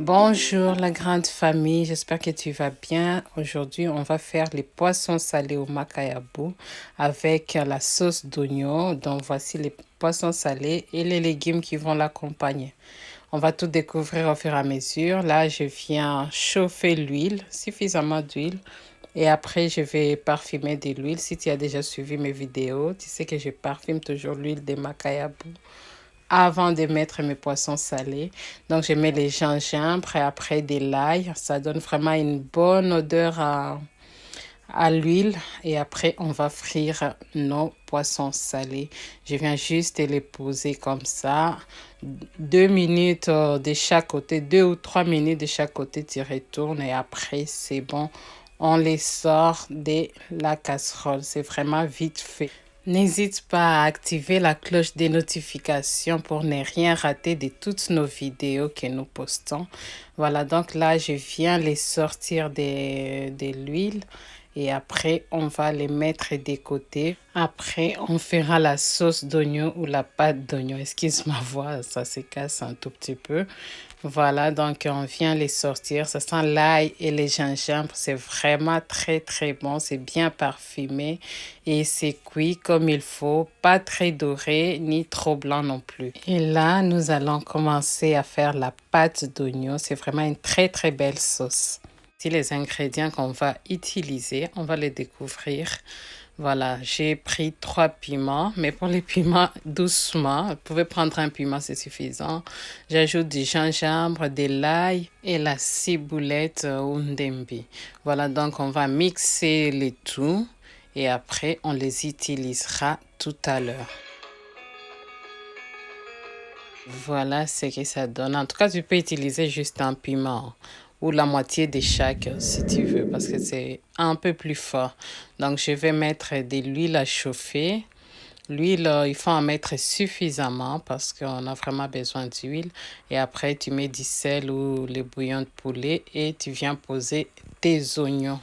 Bonjour la grande famille, j'espère que tu vas bien. Aujourd'hui, on va faire les poissons salés au macayabou avec la sauce d'oignon. Donc voici les poissons salés et les légumes qui vont l'accompagner. On va tout découvrir au fur et à mesure. Là, je viens chauffer l'huile, suffisamment d'huile. Et après, je vais parfumer de l'huile. Si tu as déjà suivi mes vidéos, tu sais que je parfume toujours l'huile de macayabou avant de mettre mes poissons salés. Donc, je mets les gingembre et après de l'ail. Ça donne vraiment une bonne odeur à l'huile. Et après, on va frire nos poissons salés. Je viens juste les poser comme ça. 2 minutes de chaque côté, 2 ou 3 minutes de chaque côté, tu retournes et après, c'est bon. On les sort de la casserole. C'est vraiment vite fait. N'hésite pas à activer la cloche des notifications pour ne rien rater de toutes nos vidéos que nous postons. Voilà, donc là, je viens les sortir de l'huile et après, on va les mettre de côté. Après, on fera la sauce d'oignon ou la pâte d'oignon. Excuse ma voix, ça se casse un tout petit peu. Voilà, donc on vient les sortir. Ça sent l'ail et les gingembre. C'est vraiment très, très bon. C'est bien parfumé et c'est cuit comme il faut. Pas très doré ni trop blanc non plus. Et là, nous allons commencer à faire la pâte d'oignon. C'est vraiment une très, très belle sauce. Ici, les ingrédients qu'on va utiliser, on va les découvrir. Voilà, j'ai pris 3 piments, mais pour les piments, doucement. Vous pouvez prendre un piment, c'est suffisant. J'ajoute du gingembre, de l'ail et la ciboulette ou ndembi. Voilà, donc on va mixer les tout et après on les utilisera tout à l'heure. Voilà ce que ça donne. En tout cas, tu peux utiliser juste un piment ou la moitié de chaque si tu veux parce que c'est un peu plus fort. Donc, je vais mettre de l'huile à chauffer. L'huile, il faut en mettre suffisamment parce qu'on a vraiment besoin d'huile. Et après, tu mets du sel ou le bouillon de poulet et tu viens poser tes oignons.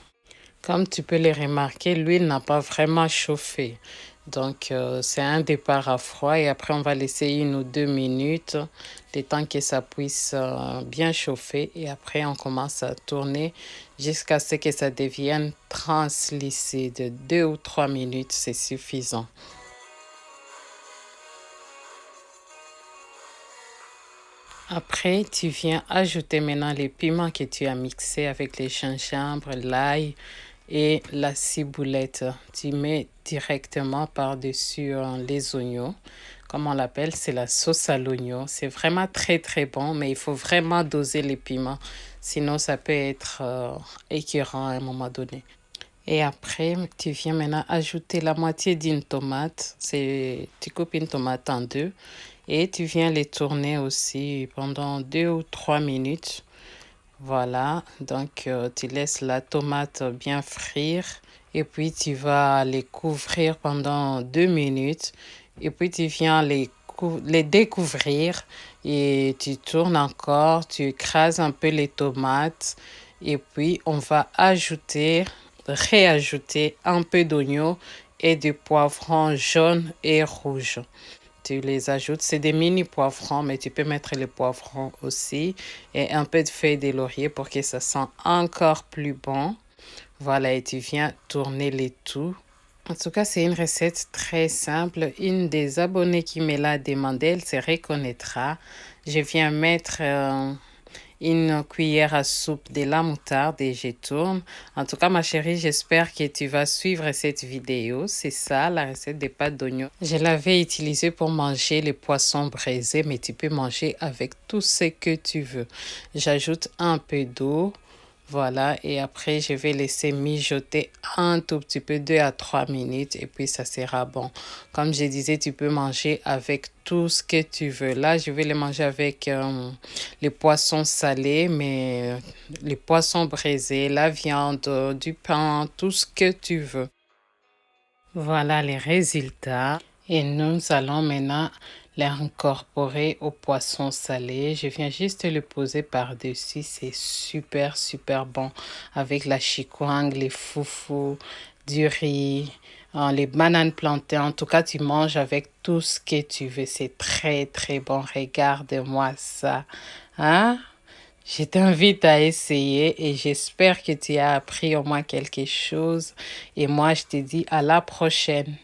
Comme tu peux les remarquer, l'huile n'a pas vraiment chauffé. Donc, c'est un départ à froid et après, on va laisser 1 ou 2 minutes, le temps que ça puisse bien chauffer. Et après, on commence à tourner jusqu'à ce que ça devienne translucide. 2 ou 3 minutes, c'est suffisant. Après, tu viens ajouter maintenant les piments que tu as mixés avec les gingembre, l'ail et la ciboulette. Tu mets directement par-dessus les oignons. Comme on l'appelle, c'est la sauce à l'oignon. C'est vraiment très très bon, mais il faut vraiment doser les piments. Sinon, ça peut être écœurant à un moment donné. Et après, tu viens maintenant ajouter la moitié d'une tomate. Tu coupes une tomate en deux et tu viens les tourner aussi pendant 2 ou 3 minutes. Voilà, donc tu laisses la tomate bien frire et puis tu vas les couvrir pendant 2 minutes et puis tu viens les découvrir et tu tournes encore, tu écrases un peu les tomates et puis on va réajouter un peu d'oignon et de poivrons jaunes et rouges. Tu les ajoutes, c'est des mini poivrons, mais tu peux mettre les poivrons aussi et un peu de feuilles de laurier pour que ça sent encore plus bon. Voilà, et tu viens tourner les tout. En tout cas, c'est une recette très simple. Une des abonnées qui me l'a demandé, elle se reconnaîtra. Je viens mettre une cuillère à soupe de la moutarde et je tourne. En tout cas, ma chérie, j'espère que tu vas suivre cette vidéo. C'est ça, la recette des pâtes d'oignon. Je l'avais utilisée pour manger les poissons braisés, mais tu peux manger avec tout ce que tu veux. J'ajoute un peu d'eau. Voilà, et après, je vais laisser mijoter un tout petit peu, 2 à 3 minutes, et puis ça sera bon. Comme je disais, tu peux manger avec tout ce que tu veux. Là, je vais les manger avec les poissons salés, mais les poissons braisés, la viande, du pain, tout ce que tu veux. Voilà les résultats. Et nous allons maintenant les incorporer au poisson salé. Je viens juste le poser par-dessus. C'est super, super bon. Avec la chikwang, les foufous, du riz, les bananes plantains. En tout cas, tu manges avec tout ce que tu veux. C'est très, très bon. Regarde-moi ça. Hein? Je t'invite à essayer et j'espère que tu as appris au moins quelque chose. Et moi, je te dis à la prochaine.